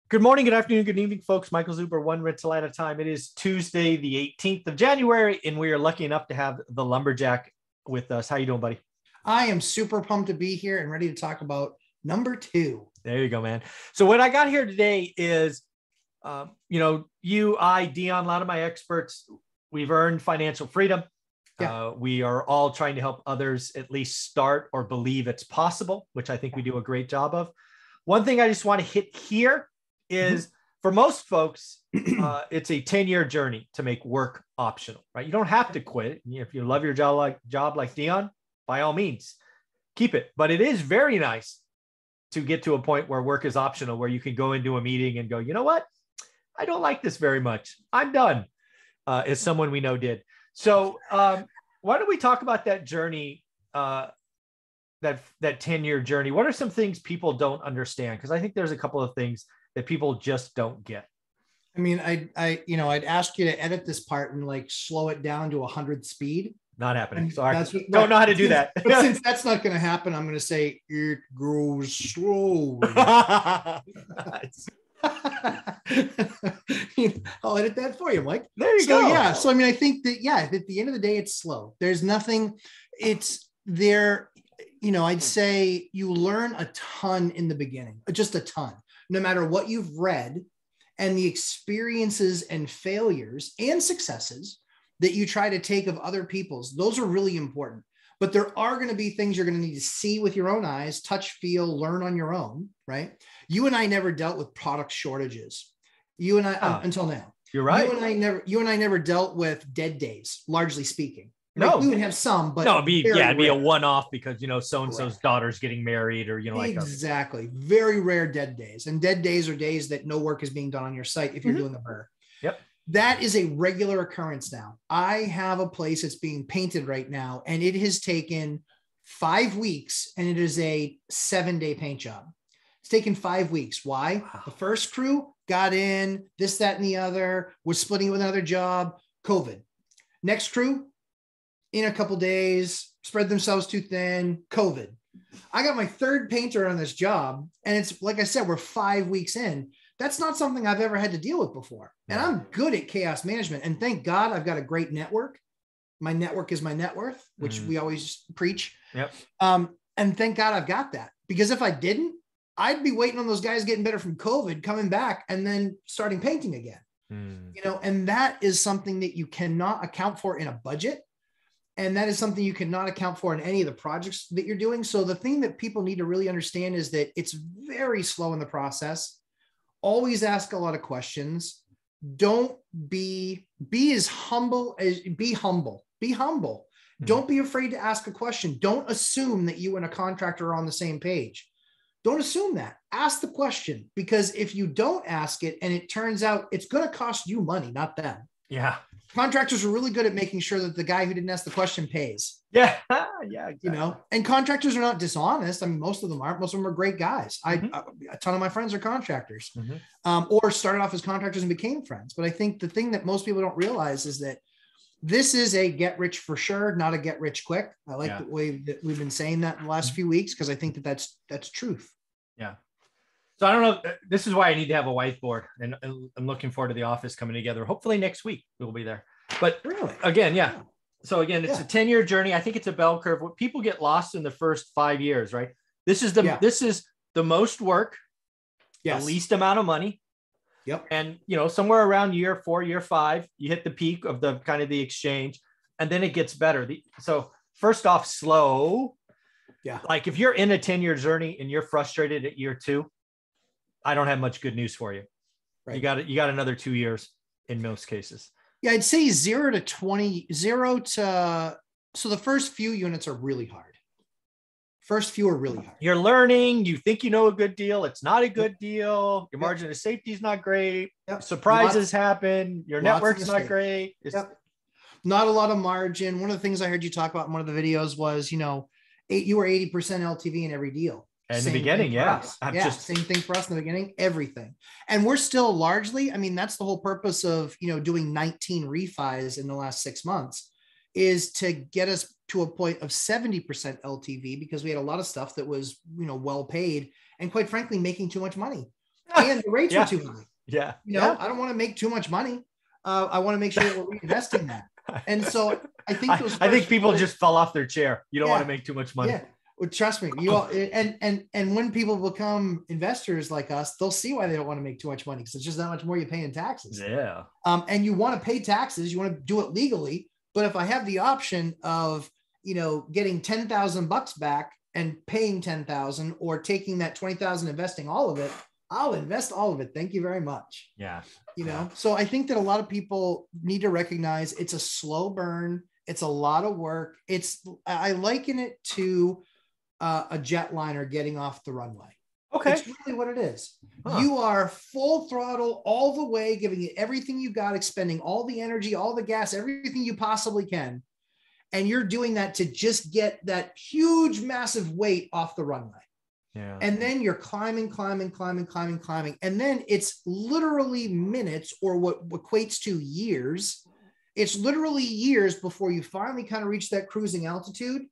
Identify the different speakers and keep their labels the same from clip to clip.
Speaker 1: Good morning, good afternoon, good evening, folks. Michael Zuber, one rental at a time. It is Tuesday, the 18th of January, and we are lucky enough to have the Lumberjack with us. How you doing, buddy?
Speaker 2: I am super pumped to be here and ready to talk about number two.
Speaker 1: There you go, man. So what I got here today is, you, I, Dion, a lot of my experts, we've earned financial freedom. Yeah. We are all trying to help others at least start or believe it's possible, which I think we do a great job of. One thing I just want to hit here is for most folks, it's a 10-year journey to make work optional, right? You don't have to quit. If you love your job like Dion, by all means, keep it. But it is very nice to get to a point where work is optional, where you can go into a meeting and go, you know what? I don't like this very much. I'm done, as someone we know did. So why don't we talk about that journey, that 10-year journey? What are some things people don't understand? Because I think there's a couple of things that people just don't get.
Speaker 2: I mean, I'd ask you to edit this part and like slow it down to 100 speed.
Speaker 1: Not happening. Sorry. Don't know how to do that.
Speaker 2: But since that's not going to happen, I'm going to say it goes slow. I'll edit that for you, Mike.
Speaker 1: There you go.
Speaker 2: Yeah. So, I mean, I think that, at the end of the day, it's slow. There's nothing, it's there. I'd say you learn a ton in the beginning, just a ton, no matter what you've read, and the experiences and failures and successes that you try to take of other people's. Those are really important. But there are going to be things you're going to need to see with your own eyes, touch, feel, learn on your own, right? You and I never dealt with product shortages. You and I, until now.
Speaker 1: You're right.
Speaker 2: You and I never dealt with dead days, largely speaking.
Speaker 1: No,
Speaker 2: we would have some, but
Speaker 1: it'd be a one-off because, so-and-so's daughter's getting married or,
Speaker 2: exactly. Very rare dead days. And dead days are days that no work is being done on your site if you're doing the burr.
Speaker 1: Yep.
Speaker 2: That is a regular occurrence now. I have a place that's being painted right now, and it has taken 5 weeks, and it is a 7-day paint job. It's taken 5 weeks. Why? Wow. The first crew got in, this, that, and the other, was splitting with another job, COVID. Next crew, in a couple days, spread themselves too thin, COVID. I got my third painter on this job, and it's like I said, we're 5 weeks in. That's not something I've ever had to deal with before. And I'm good at chaos management. And thank God I've got a great network. My network is my net worth, which we always preach.
Speaker 1: Yep.
Speaker 2: And thank God I've got that, because if I didn't, I'd be waiting on those guys getting better from COVID, coming back and then starting painting again. And that is something that you cannot account for in a budget. And that is something you cannot account for in any of the projects that you're doing. So the thing that people need to really understand is that it's very slow in the process. Always ask a lot of questions. Don't be humble. Don't be afraid to ask a question. Don't assume that you and a contractor are on the same page. Don't assume that. Ask the question, because if you don't ask it and it turns out it's going to cost you money, not them.
Speaker 1: Yeah.
Speaker 2: Contractors are really good at making sure that the guy who didn't ask the question pays.
Speaker 1: Yeah. Yeah. Exactly.
Speaker 2: And contractors are not dishonest. I mean, most of them aren't. Most of them are great guys. A ton of my friends are contractors, or started off as contractors and became friends. But I think the thing that most people don't realize is that this is a get rich for sure, not a get rich quick. I like the way that we've been saying that in the last few weeks, because I think that that's truth.
Speaker 1: Yeah. So I don't know. This is why I need to have a whiteboard, and I'm looking forward to the office coming together. Hopefully next week we'll be there. But really, again, yeah. So again, it's a 10-year journey. I think it's a bell curve. What people get lost in the first 5 years, right? This is the most work, the least amount of money.
Speaker 2: Yep.
Speaker 1: And somewhere around year 4, year 5, you hit the peak of the kind of the exchange, and then it gets better. So first off, slow. Yeah. Like if you're in a 10-year journey and you're frustrated at year 2, I don't have much good news for you. Right. You got another 2 years in most cases.
Speaker 2: Yeah, I'd say 0 to 20, so the first few units are really hard. First few are really hard.
Speaker 1: You're learning, you think you know a good deal. It's not a good deal. Your margin of safety is not great. Surprises happen. Your network's not great.
Speaker 2: Not a lot of margin. One of the things I heard you talk about in one of the videos was, you were 80% LTV in every deal.
Speaker 1: In the beginning,
Speaker 2: same thing for us in the beginning, everything. And we're still largely, that's the whole purpose of, doing 19 refis in the last 6 months, is to get us to a point of 70% LTV, because we had a lot of stuff that was, well paid and quite frankly, making too much money. and the rates were too high.
Speaker 1: Yeah.
Speaker 2: I don't want to make too much money. I want to make sure that we're reinvesting that. And so I think
Speaker 1: I think people just fell off their chair. You don't want to make too much money.
Speaker 2: Yeah. Well, trust me, you all, and when people become investors like us, they'll see why they don't want to make too much money, because it's just that much more you pay in taxes.
Speaker 1: Yeah.
Speaker 2: And you want to pay taxes, you want to do it legally. But if I have the option of, getting $10,000 back and paying 10,000, or taking that 20,000, investing all of it, I'll invest all of it. Thank you very much.
Speaker 1: Yeah.
Speaker 2: So I think that a lot of people need to recognize it's a slow burn. It's a lot of work. I liken it to a jetliner getting off the runway.
Speaker 1: Okay.
Speaker 2: It's really what it is. Huh. You are full throttle all the way, giving it everything you got, expending all the energy, all the gas, everything you possibly can. And you're doing that to just get that huge, massive weight off the runway.
Speaker 1: Yeah.
Speaker 2: And then you're climbing. And then it's literally minutes, or what equates to years. It's literally years before you finally kind of reach that cruising altitude.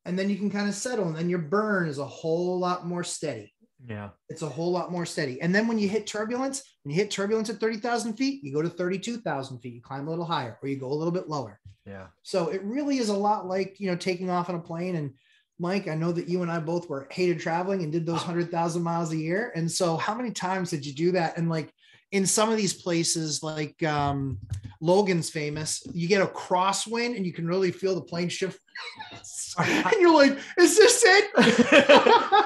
Speaker 2: And then you can kind of settle, and then your burn is a whole lot more steady.
Speaker 1: Yeah.
Speaker 2: It's a whole lot more steady. And then when you hit turbulence at 30,000 feet, you go to 32,000 feet, you climb a little higher, or you go a little bit lower.
Speaker 1: Yeah.
Speaker 2: So it really is a lot like, taking off on a plane. And Mike, I know that you and I both hated traveling and did those 100,000 miles a year. And so how many times did you do that? And like in some of these places, like Logan's famous, you get a crosswind and you can really feel the plane shift. And you're like, is this it?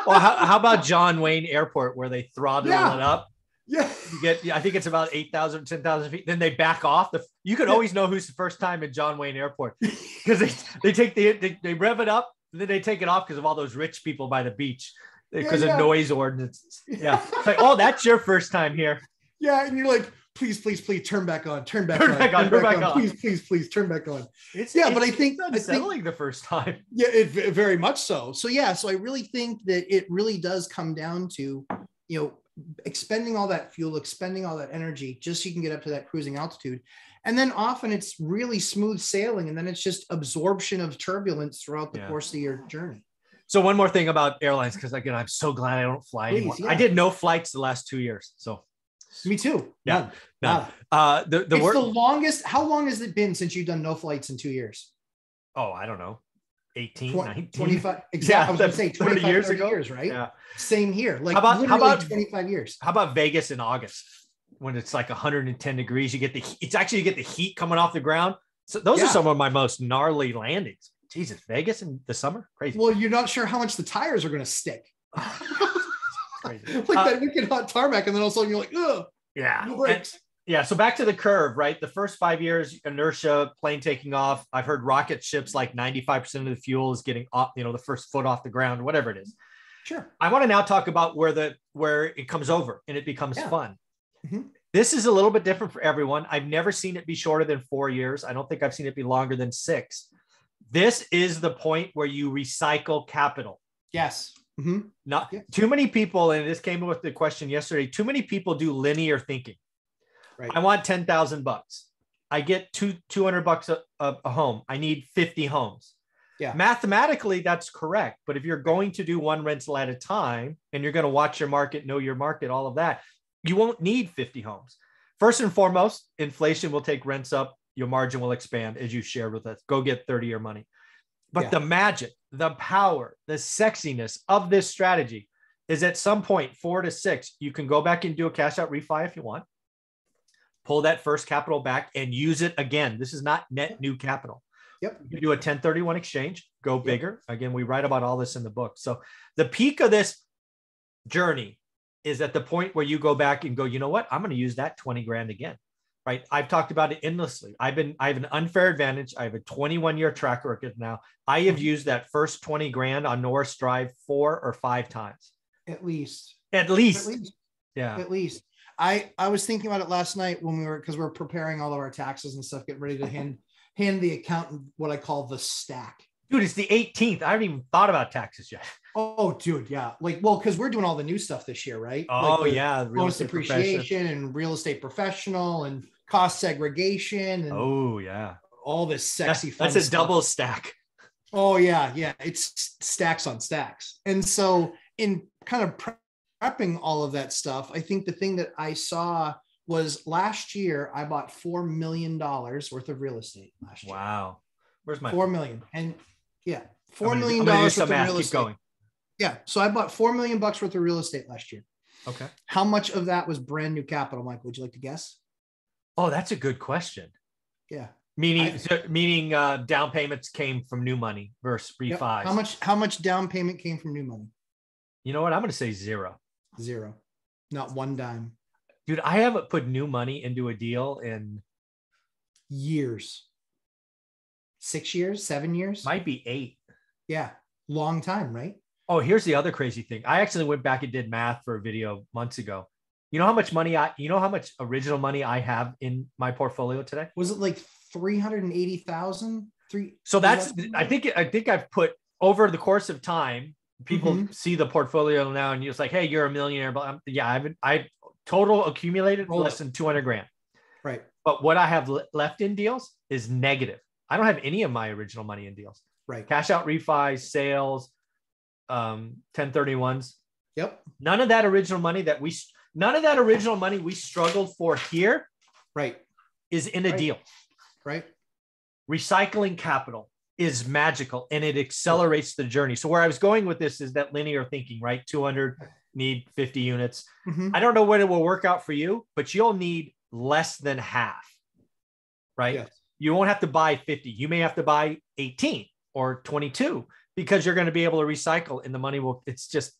Speaker 1: Well, how about John Wayne Airport, where they throttle it up?
Speaker 2: Yeah.
Speaker 1: You get, I think it's about 8,000, 10,000 feet. Then they back off. You can always know who's the first time in John Wayne Airport, because they rev it up, and then they take it off because of all those rich people by the beach, because of noise ordinance. Yeah. It's like, oh, that's your first time here.
Speaker 2: Yeah. And you're like, please turn back on. Please, turn back on. But I think
Speaker 1: unsettling the first time.
Speaker 2: Yeah, it very much so. So I really think that it really does come down to, expending all that fuel, expending all that energy, just so you can get up to that cruising altitude. And then often it's really smooth sailing, and then it's just absorption of turbulence throughout the course of your journey.
Speaker 1: So one more thing about airlines, because again, I'm so glad I don't fly anymore. I did no flights the last 2 years. So
Speaker 2: me too.
Speaker 1: Yeah.
Speaker 2: None.
Speaker 1: The
Speaker 2: longest. How long has it been since you've done no flights in 2 years?
Speaker 1: Oh, I don't know. 18, 19,
Speaker 2: 25. Exactly. Yeah, I was going to say 25
Speaker 1: years ago.
Speaker 2: Years, right?
Speaker 1: Yeah.
Speaker 2: Same here. Like
Speaker 1: how about
Speaker 2: 25 years?
Speaker 1: How about Vegas in August, when it's like 110 degrees? You get the heat coming off the ground. So those are some of my most gnarly landings. Jesus, Vegas in the summer, crazy.
Speaker 2: Well, you're not sure how much the tires are going to stick.
Speaker 1: Crazy.
Speaker 2: Like that wicked hot tarmac, and then all of a sudden you're like, ugh.
Speaker 1: Yeah.
Speaker 2: No brakes.
Speaker 1: So back to the curve, right? The first 5 years, inertia, plane taking off. I've heard rocket ships, like 95% of the fuel is getting off, the first foot off the ground, whatever it is.
Speaker 2: Sure.
Speaker 1: I want to now talk about where it comes over and it becomes fun.
Speaker 2: Mm-hmm.
Speaker 1: This is a little bit different for everyone. I've never seen it be shorter than 4 years. I don't think I've seen it be longer than 6. This is the point where you recycle capital.
Speaker 2: Yes.
Speaker 1: Mm-hmm. Not too many people, and this came with the question yesterday, too many people do linear thinking. Right. I want $10,000. I get $200 a home. I need 50 homes. Yeah. Mathematically, that's correct. But if you're going to do one rental at a time, and you're going to watch your market, know your market, all of that, you won't need 50 homes. First and foremost, inflation will take rents up. Your margin will expand, as you shared with us. Go get 30-year money. But the magic, the power, the sexiness of this strategy is at some point, 4 to 6, you can go back and do a cash out refi if you want. Pull that first capital back and use it again. This is not net new capital.
Speaker 2: Yep.
Speaker 1: You can do a 1031 exchange, go bigger. Again, we write about all this in the book. So the peak of this journey is at the point where you go back and go, you know what? I'm going to use that 20 grand again, right? I've talked about it endlessly. I have an unfair advantage. I have a 21-year track record now. I have used that first 20 grand on Norris Drive 4 or 5 times.
Speaker 2: At least.
Speaker 1: Yeah.
Speaker 2: At least. I was thinking about it last night when because we're preparing all of our taxes and stuff, getting ready to hand the accountant what I call the stack.
Speaker 1: Dude, it's the 18th. I haven't even thought about taxes yet.
Speaker 2: Oh, dude. Yeah. Because we're doing all the new stuff this year, right?
Speaker 1: Oh, yeah.
Speaker 2: Bonus depreciation and real estate professional and cost segregation. And all this sexy fun
Speaker 1: That's a
Speaker 2: stuff.
Speaker 1: double stack.
Speaker 2: Oh, yeah. Yeah. It's stacks on stacks. And so in kind of prepping all of that stuff, I think the thing that I saw was last year, I bought $4 million worth of real estate last year.
Speaker 1: Wow. Where's my
Speaker 2: 4 million? And yeah, $4 million
Speaker 1: I'm gonna do
Speaker 2: worth
Speaker 1: some
Speaker 2: of
Speaker 1: math.
Speaker 2: real
Speaker 1: Keep
Speaker 2: estate.
Speaker 1: going.
Speaker 2: Yeah. So I bought $4 million worth of real estate last year.
Speaker 1: Okay.
Speaker 2: How much of that was brand new capital, Mike? Would you like to guess?
Speaker 1: Oh, that's a good question.
Speaker 2: Yeah.
Speaker 1: Meaning down payments came from new money versus refis.
Speaker 2: Yep. How much down payment came from new money?
Speaker 1: You know what? I'm going to say zero.
Speaker 2: Zero. Not one dime.
Speaker 1: Dude, I haven't put new money into a deal in
Speaker 2: years. 6 years, 7 years?
Speaker 1: Might be 8.
Speaker 2: Yeah. Long time, right?
Speaker 1: Oh, here's the other crazy thing. I actually went back and did math for a video months ago. You know how much original money I have in my portfolio today?
Speaker 2: Was it like 380,000?
Speaker 1: So that's, I think I've put over the course of time, people see the portfolio now and you're just like, hey, you're a millionaire. But I've total accumulated less than 200 grand.
Speaker 2: Right.
Speaker 1: But what I have left in deals is negative. I don't have any of my original money in deals.
Speaker 2: Right.
Speaker 1: Cash out refis, sales, 1031s.
Speaker 2: Yep.
Speaker 1: None of that original money we struggled for here.
Speaker 2: Right.
Speaker 1: Is in a deal.
Speaker 2: Right.
Speaker 1: Recycling capital is magical and it accelerates the journey. So where I was going with this is that linear thinking, right? 200 need 50 units. I don't know when it will work out for you, but you'll need less than half, right? Yes. You won't have to buy 50. You may have to buy 18 or 22 because you're going to be able to recycle and the money will, it's just,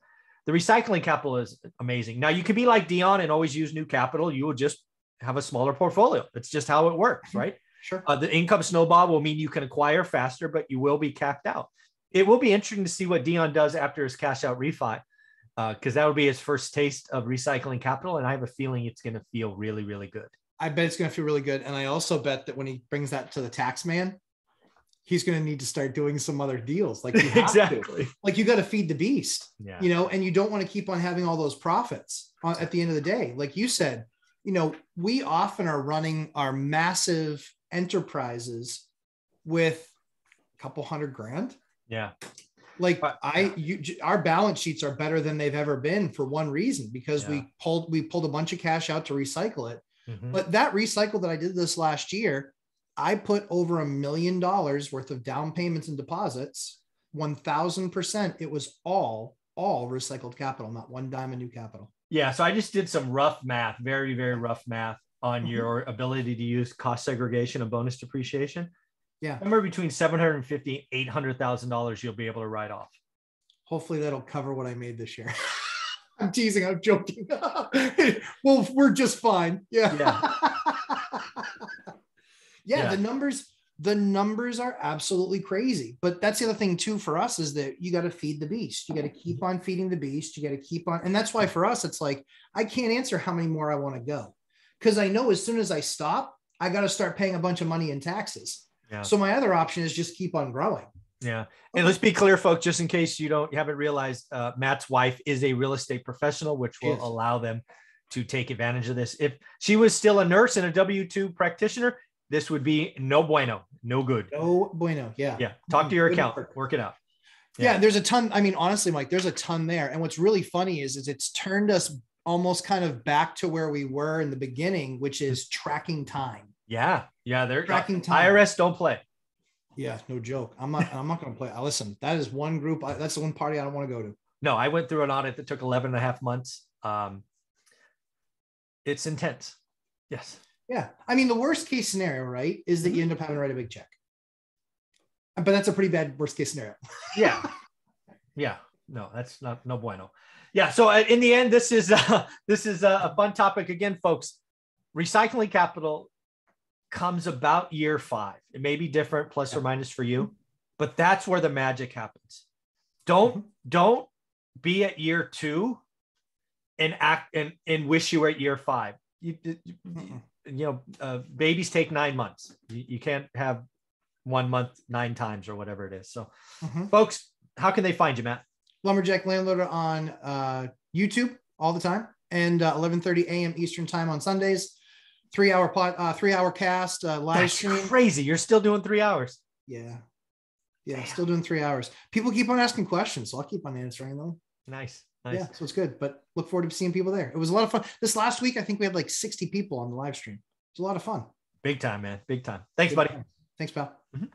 Speaker 1: the recycling capital is amazing. Now you can be like Dion and always use new capital. You will just have a smaller portfolio. It's just how it works, right?
Speaker 2: Sure.
Speaker 1: The income snowball will mean you can acquire faster, but you will be capped out. It will be interesting to see what Dion does after his cash out refi, because that would be his first taste of recycling capital. And I have a feeling it's going to feel really, really good.
Speaker 2: I bet it's going to feel really good. And I also bet that when he brings that to the tax man, he's going to need to start doing some other deals. Like you have
Speaker 1: exactly.
Speaker 2: Like you got to feed the beast,
Speaker 1: yeah.
Speaker 2: And you don't want to keep on having all those profits at the end of the day. Like you said, we often are running our massive enterprises with a couple $100,000.
Speaker 1: Yeah.
Speaker 2: Like our balance sheets are better than they've ever been for one reason, because we pulled a bunch of cash out to recycle it. But that recycle that I did this last year, I put over $1 million worth of down payments and deposits, 1,000%. It was all recycled capital, not one dime of new capital.
Speaker 1: Yeah. So I just did some rough math, very, very rough math on your ability to use cost segregation and bonus depreciation.
Speaker 2: Yeah.
Speaker 1: Somewhere between $750,000 and $800,000 you'll be able to write off.
Speaker 2: Hopefully that'll cover what I made this year. I'm teasing, I'm joking. Well, we're just fine. Yeah. Yeah. The numbers are absolutely crazy. But that's the other thing too for us, is that you got to feed the beast. You got to keep on feeding the beast. You got to keep on. And that's why for us, it's like, I can't answer how many more I want to go, because I know as soon as I stop, I got to start paying a bunch of money in taxes. Yeah. So my other option is just keep on growing.
Speaker 1: Yeah. And let's be clear, folks, just in case you haven't realized, Matt's wife is a real estate professional, which will allow them to take advantage of this. If she was still a nurse and a W-2 practitioner, this would be no bueno, no good.
Speaker 2: No bueno. Yeah.
Speaker 1: Yeah. Talk to your accountant, work it out.
Speaker 2: Yeah. There's a ton. I mean, honestly, Mike, there's a ton there. And what's really funny is it's turned us almost kind of back to where we were in the beginning, which is tracking time.
Speaker 1: Yeah. Yeah. They're
Speaker 2: tracking time.
Speaker 1: IRS don't play.
Speaker 2: Yeah, no joke. I'm not going to play. Listen, that is one group. That's the one party I don't want to go to.
Speaker 1: No, I went through an audit that took 11 and a half months. It's intense. Yes.
Speaker 2: Yeah. I mean, the worst case scenario, right, is that you end up having to write a big check. But that's a pretty bad worst case scenario.
Speaker 1: Yeah. Yeah. No, that's no bueno. Yeah. So in the end, this is a fun topic again, folks. Recycling capital comes about year 5. It may be different, plus or minus for you, but that's where the magic happens. Don't be at year 2 and act and wish you were at year 5. Babies take 9 months. You can't have 1 month 9 times or whatever it is. So folks, how can they find you, Matt?
Speaker 2: Lumberjack Landlord on YouTube all the time, and 11:30 a.m. Eastern time on Sundays. 3-hour cast, live stream.
Speaker 1: Crazy. You're still doing 3 hours.
Speaker 2: Yeah. Still doing 3 hours. People keep on asking questions, so I'll keep on answering them.
Speaker 1: Nice. Nice.
Speaker 2: Yeah, so it's good. But look forward to seeing people there. It was a lot of fun. This last week, I think we had like 60 people on the live stream. It was a lot of fun.
Speaker 1: Big time, man. Big time. Thanks, buddy.
Speaker 2: Thanks, pal. Mm-hmm.